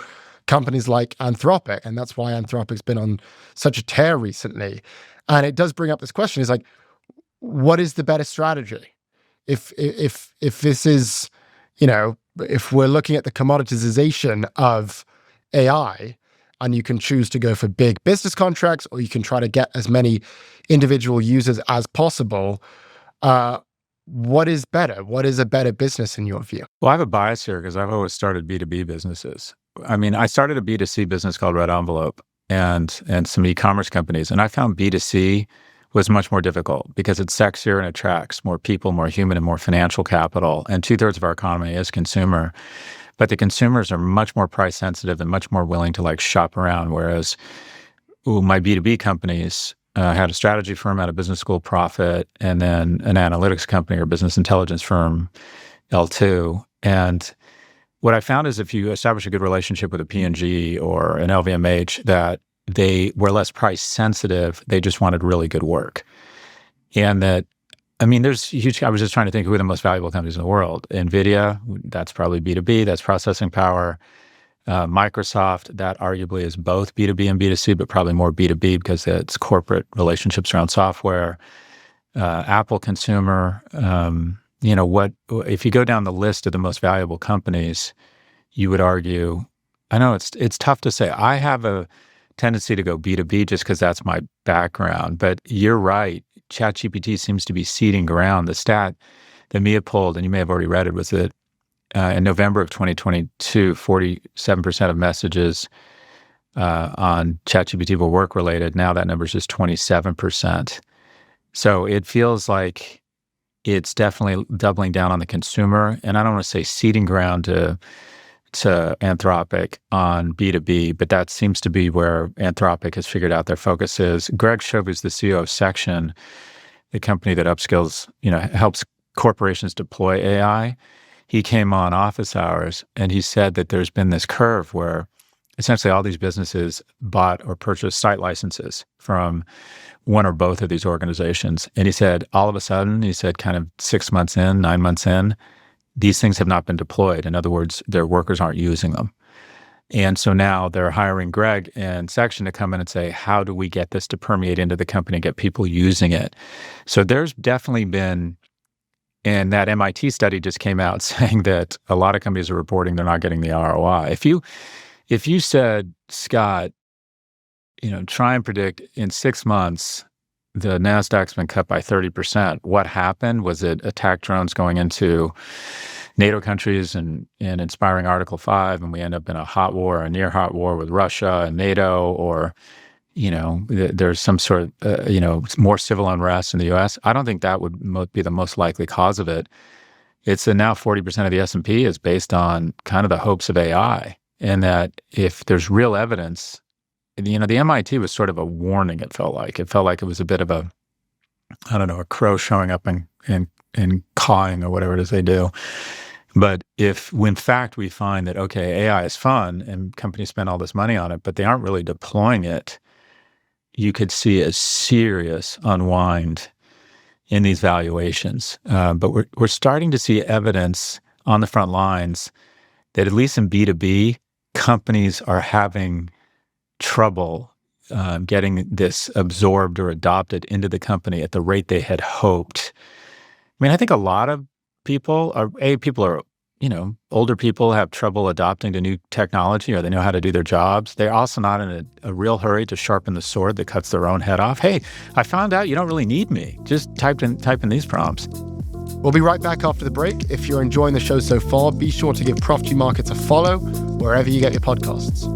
companies like Anthropic. And that's why Anthropic's been on such a tear recently. And it does bring up this question, is like, what is the better strategy? If this is, if we're looking at the commoditization of AI, and you can choose to go for big business contracts, or you can try to get as many individual users as possible, what is better? What is a better business in your view? Well, I have a bias here because I've always started B2B businesses. I mean, I started a B2C business called Red Envelope and some e-commerce companies, and I found B2C was much more difficult because it's sexier and attracts more people, more human, and more financial capital. And 2/3 of our economy is consumer. But the consumers are much more price sensitive and much more willing to shop around. Whereas my B2B companies had a strategy firm, had a business school, Profit, and then an analytics company or business intelligence firm, L2. And what I found is if you establish a good relationship with a P&G or an LVMH, that they were less price sensitive. They just wanted really good work. And that, I mean, there's huge, I was just trying to think who are the most valuable companies in the world. NVIDIA, that's probably B2B, that's processing power. Microsoft, that arguably is both B2B and B2C, but probably more B2B because it's corporate relationships around software. Apple consumer, if you go down the list of the most valuable companies, you would argue, I know it's tough to say. I have a tendency to go B2B just because that's my background. But you're right. ChatGPT seems to be ceding ground. The stat that Mia pulled, and you may have already read it, was that in November of 2022, 47% of messages on ChatGPT were work-related. Now that number is just 27%. So it feels like it's definitely doubling down on the consumer. And I don't want to say ceding ground to Anthropic on B2B, but that seems to be where Anthropic has figured out their focus is. Greg Shove is the CEO of Section, the company that upskills, helps corporations deploy AI. He came on Office Hours and he said that there's been this curve where essentially all these businesses bought or purchased site licenses from one or both of these organizations. And he said, all of a sudden, kind of 6 months in, 9 months in, these things have not been deployed. In other words, their workers aren't using them. And so now they're hiring Greg and Section to come in and say, how do we get this to permeate into the company, get people using it? So there's definitely been, and that MIT study just came out saying that a lot of companies are reporting they're not getting the ROI. If you said, Scott, try and predict in 6 months, the NASDAQ's been cut by 30%. What happened? Was it attack drones going into NATO countries and inspiring Article 5, and we end up in a hot war, a near hot war with Russia and NATO, or, there's some sort of, more civil unrest in the U.S.? I don't think that would be the most likely cause of it. It's that now 40% of the S&P is based on kind of the hopes of AI, and that if there's real evidence, the MIT was sort of a warning, it felt like. It felt like it was a bit of a crow showing up and cawing or whatever it is they do. But if, in fact, we find that, okay, AI is fun and companies spend all this money on it, but they aren't really deploying it, you could see a serious unwind in these valuations. But we're starting to see evidence on the front lines that at least in B2B, companies are having trouble getting this absorbed or adopted into the company at the rate they had hoped. I mean, I think a lot of people are, older people have trouble adopting to new technology, or they know how to do their jobs. They're also not in a real hurry to sharpen the sword that cuts their own head off. Hey, I found out you don't really need me. Just type in these prompts. We'll be right back after the break. If you're enjoying the show so far, be sure to give Prof G Markets a follow wherever you get your podcasts.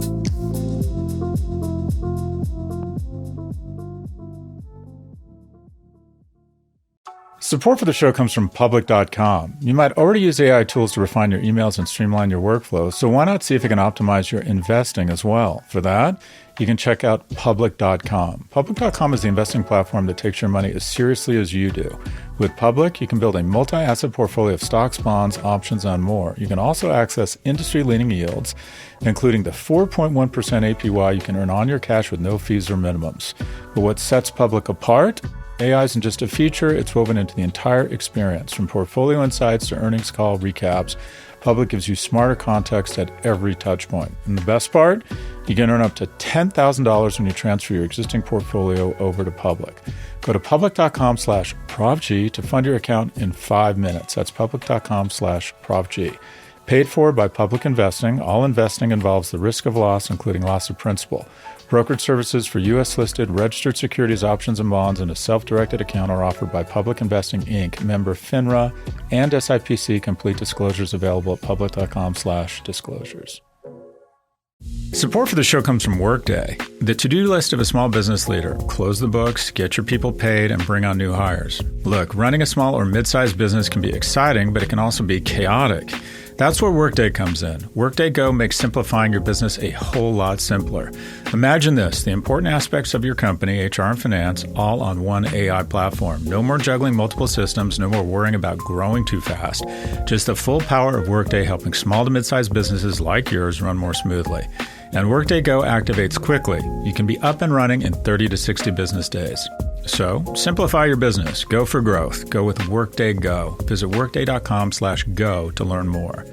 Support for the show comes from Public.com. You might already use AI tools to refine your emails and streamline your workflow, so why not see if it can optimize your investing as well? For that, you can check out Public.com. Public.com is the investing platform that takes your money as seriously as you do. With Public, you can build a multi-asset portfolio of stocks, bonds, options, and more. You can also access industry-leading yields, including the 4.1% APY you can earn on your cash with no fees or minimums. But what sets Public apart? AI isn't just a feature, it's woven into the entire experience. From portfolio insights to earnings call recaps, Public gives you smarter context at every touch point. And the best part? You can earn up to $10,000 when you transfer your existing portfolio over to Public. Go to public.com/Prof G to fund your account in 5 minutes. That's public.com/Prof G. Paid for by Public Investing. All investing involves the risk of loss, including loss of principal. Brokerage services for U.S.-listed registered securities, options, and bonds, and a self-directed account are offered by Public Investing, Inc., member FINRA, and SIPC. Complete disclosures available at public.com/disclosures. Support for the show comes from Workday, the to-do list of a small business leader. Close the books, get your people paid, and bring on new hires. Look, running a small or mid-sized business can be exciting, but it can also be chaotic. That's where Workday comes in. Workday Go makes simplifying your business a whole lot simpler. Imagine this, the important aspects of your company, HR and finance, all on one AI platform. No more juggling multiple systems, no more worrying about growing too fast. Just the full power of Workday helping small to mid-sized businesses like yours run more smoothly. And Workday Go activates quickly. You can be up and running in 30 to 60 business days. So, simplify your business. Go for growth. Go with Workday Go. Visit workday.com/go to learn more.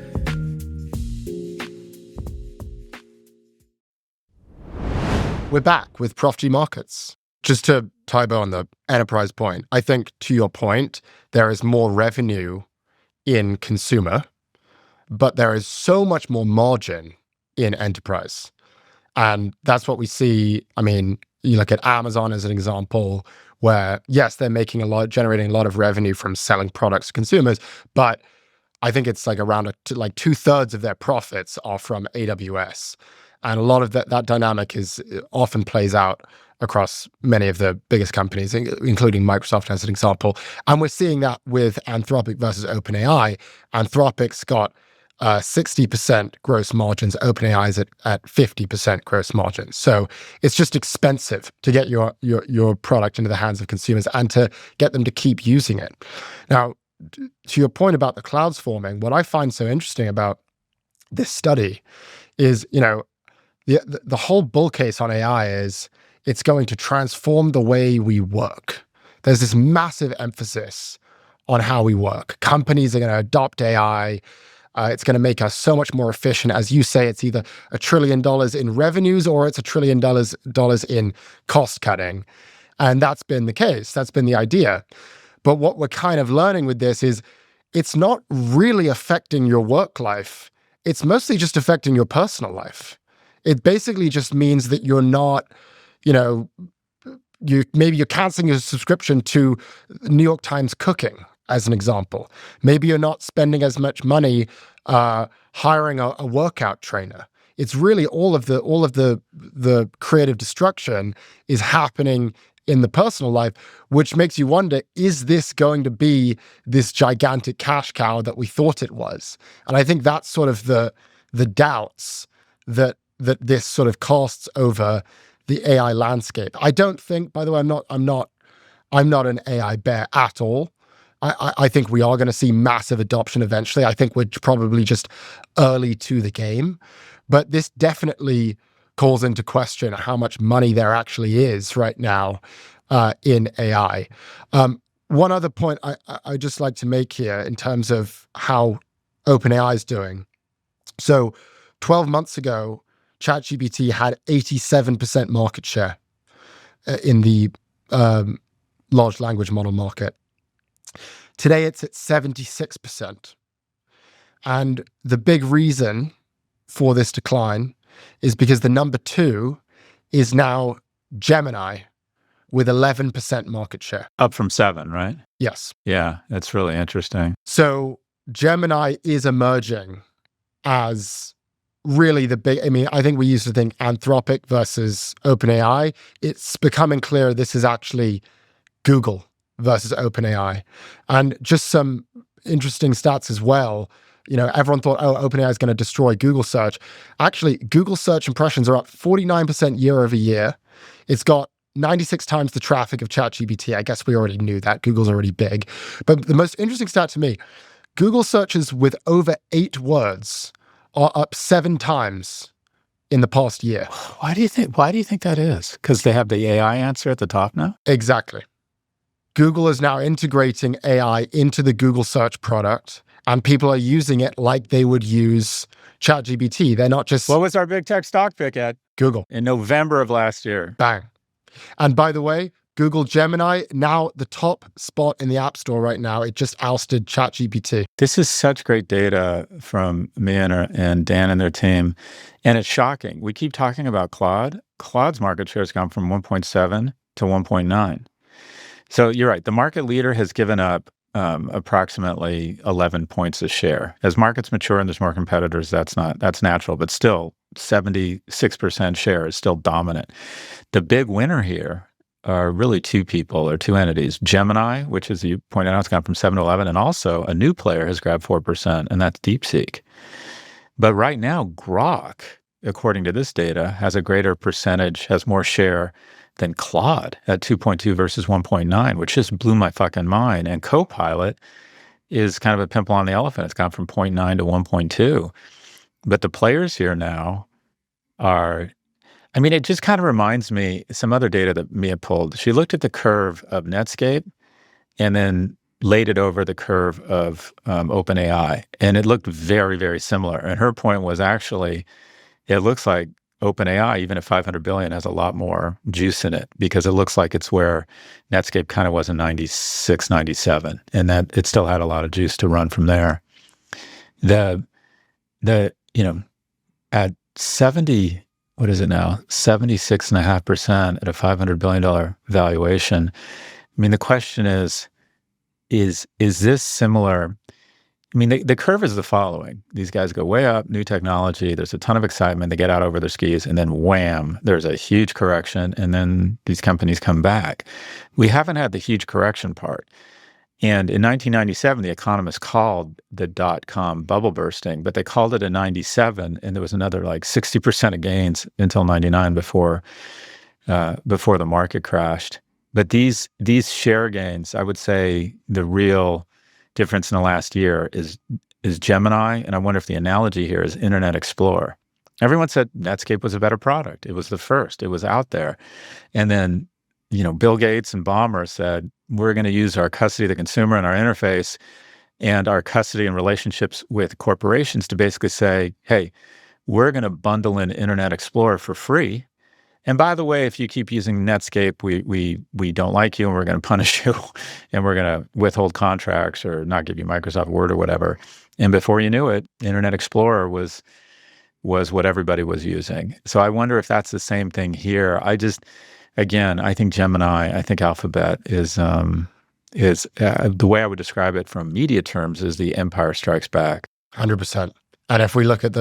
We're back with Prof G Markets. Just to Tybo on the enterprise point, I think to your point, there is more revenue in consumer, but there is so much more margin in enterprise. And that's what we see. I mean, you look at Amazon as an example where, yes, they're making generating a lot of revenue from selling products to consumers, but I think it's like around like 2/3 of their profits are from AWS. And a lot of that dynamic often plays out across many of the biggest companies, including Microsoft as an example. And we're seeing that with Anthropic versus OpenAI. Anthropic's got 60% gross margins, OpenAI is at 50% gross margins. So it's just expensive to get your product into the hands of consumers and to get them to keep using it. Now, to your point about the clouds forming, what I find so interesting about this study is, the whole bull case on AI is it's going to transform the way we work. There's this massive emphasis on how we work. Companies are going to adopt AI. It's going to make us so much more efficient. As you say, it's either $1 trillion in revenues or it's $1 trillion in cost cutting. And that's been the case. That's been the idea. But what we're kind of learning with this is it's not really affecting your work life. It's mostly just affecting your personal life. It basically just means that you're not, maybe you're canceling your subscription to New York Times Cooking, as an example. Maybe you're not spending as much money hiring a workout trainer. It's really all of the creative destruction is happening in the personal life, which makes you wonder, is this going to be this gigantic cash cow that we thought it was? And I think that's sort of the doubts that this sort of casts over the AI landscape. I don't think, by the way, I'm not an AI bear at all. I think we are going to see massive adoption eventually. I think we're probably just early to the game, but this definitely calls into question how much money there actually is right now in AI. One other point I just like to make here in terms of how OpenAI is doing. So 12 months ago, ChatGPT had 87% market share in the large language model market. Today, it's at 76%. And the big reason for this decline is because the number 2 is now Gemini with 11% market share. Up from 7, right? Yes. Yeah, that's really interesting. So Gemini is emerging as really the big, I think we used to think Anthropic versus OpenAI. It's becoming clear this is actually Google versus OpenAI. And just some interesting stats as well. Everyone thought, oh, OpenAI is going to destroy Google search. Actually, Google search impressions are up 49% year over year. It's got 96 times the traffic of ChatGPT. I guess we already knew that. Google's already big. But the most interesting stat to me, Google searches with over 8 words are up 7 times in the past year. Why do you think that is? Because they have the AI answer at the top now? Exactly. Google is now integrating AI into the Google search product, and people are using it like they would use ChatGPT. They're not just... What was our big tech stock pick at? Google. In November of last year. Bang. And by the way, Google Gemini, now the top spot in the App Store right now. It just ousted ChatGPT. This is such great data from me and Dan and their team. And it's shocking. We keep talking about Claude. Claude's market share has gone from 1.7 to 1.9. So you're right. The market leader has given up approximately 11 points a share. As markets mature and there's more competitors, that's natural. But still, 76% share is still dominant. The big winner here are really two people or two entities. Gemini, which, as you pointed out, has gone from 7 to 11, and also a new player has grabbed 4%, and that's DeepSeek. But right now, Grok, according to this data, has a greater percentage, has more share than Claude at 2.2 versus 1.9, which just blew my fucking mind. And Copilot is kind of a pimple on the elephant. It's gone from 0.9 to 1.2. But the players here now are... I mean, it just kind of reminds me, some other data that Mia pulled. She looked at the curve of Netscape and then laid it over the curve of OpenAI. And it looked very, very similar. And her point was actually, it looks like OpenAI, even at $500 billion, has a lot more juice in it because it looks like it's where Netscape kind of was in 96, 97, and that it still had a lot of juice to run from there. At 70... what is it now? 76.5% at a $500 billion valuation. I mean, the question is this similar? I mean, the curve is the following. These guys go way up, new technology, there's a ton of excitement, they get out over their skis, and then wham, there's a huge correction, and then these companies come back. We haven't had the huge correction part. And in 1997, the economists called the dot-com bubble bursting, but they called it in 97, and there was another like 60% of gains until 99 before the market crashed. But these share gains, I would say the real difference in the last year is Gemini, and I wonder if the analogy here is Internet Explorer. Everyone said Netscape was a better product. It was the first. It was out there. And then Bill Gates and Ballmer said, we're going to use our custody of the consumer and our interface and our custody and relationships with corporations to basically say, hey, we're going to bundle in Internet Explorer for free. And by the way, if you keep using Netscape, we don't like you and we're going to punish you and we're going to withhold contracts or not give you Microsoft Word or whatever. And before you knew it, Internet Explorer was what everybody was using. So I wonder if that's the same thing here. Again, I think Gemini, I think Alphabet is the way I would describe it from media terms is the Empire Strikes Back. 100%. And if we look at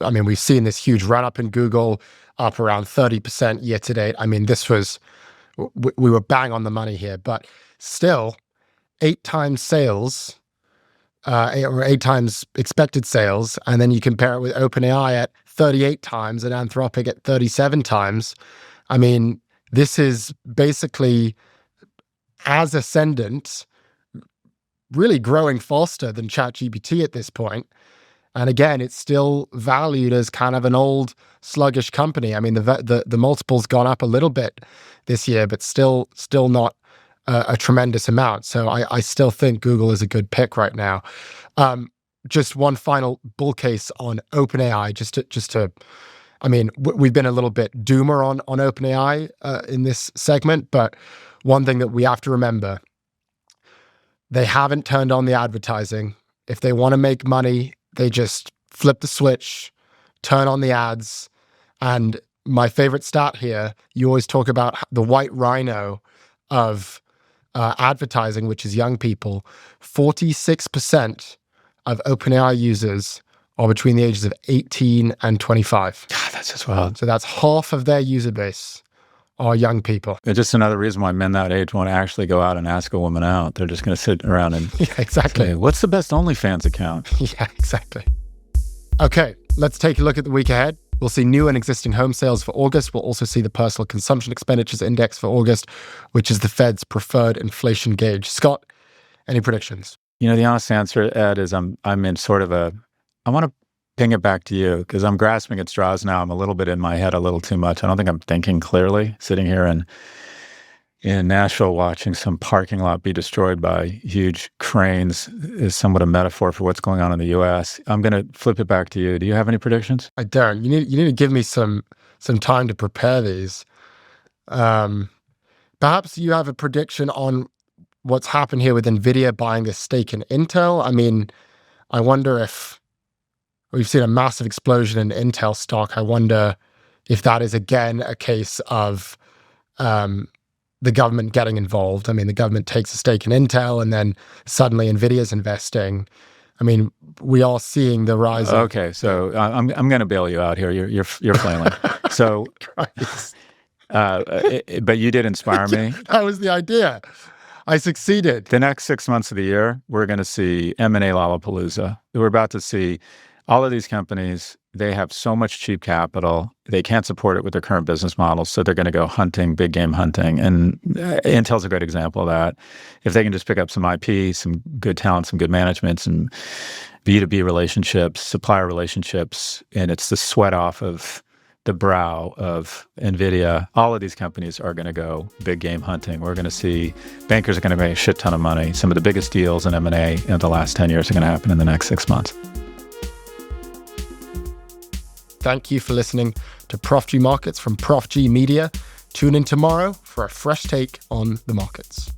we've seen this huge run up in Google, up around 30% year to date. I mean, we were bang on the money here, but still 8 times sales, or 8 times expected sales. And then you compare it with OpenAI at 38 times and Anthropic at 37 times. I mean, this is basically as ascendant, really growing faster than ChatGPT at this point. And again, it's still valued as kind of an old, sluggish company. I mean, the multiple's gone up a little bit this year, but still not a tremendous amount. So I still think Google is a good pick right now. Just one final bull case on OpenAI, just to I mean, we've been a little bit doomer on OpenAI in this segment, but one thing that we have to remember, they haven't turned on the advertising. If they want to make money, they just flip the switch, turn on the ads. And my favorite stat here, you always talk about the white rhino of advertising, which is young people. 46% of OpenAI users are between the ages of 18 and 25. God, that's just wild. So that's half of their user base are young people. It's just another reason why men that age won't actually go out and ask a woman out. They're just going to sit around and Yeah, exactly. say, what's the best OnlyFans account? Yeah, exactly. Okay, let's take a look at the week ahead. We'll see new and existing home sales for August. We'll also see the personal consumption expenditures index for August, which is the Fed's preferred inflation gauge. Scott, any predictions? The honest answer, Ed, is I'm in sort of I want to ping it back to you because I'm grasping at straws now. I'm a little bit in my head a little too much. I don't think I'm thinking clearly. Sitting here in Nashville watching some parking lot be destroyed by huge cranes is somewhat a metaphor for what's going on in the U.S. I'm going to flip it back to you. Do you have any predictions? I don't. You need to give me some time to prepare these. Perhaps you have a prediction on what's happened here with NVIDIA buying this stake in Intel. I mean, I wonder if we've seen a massive explosion in Intel stock. I wonder if that is again a case of the government getting involved. I mean, the government takes a stake in Intel and then suddenly NVIDIA's investing. I mean, we are seeing the rise of... Okay, so I'm going to bail you out here. You're flailing. So, but you did inspire me. That was the idea. I succeeded. The next 6 months of the year, we're going to see M&A Lollapalooza. We're about to see all of these companies. They have so much cheap capital. They can't support it with their current business models. So they're going to go hunting, big game hunting. And Intel's a great example of that. If they can just pick up some IP, some good talent, some good management, some B2B relationships, supplier relationships, and it's the sweat off of the brow of NVIDIA, all of these companies are going to go big game hunting. We're going to see bankers are going to make a shit ton of money. Some of the biggest deals in M&A in the last 10 years are going to happen in the next 6 months. Thank you for listening to Prof G Markets from Prof G Media. Tune in tomorrow for a fresh take on the markets.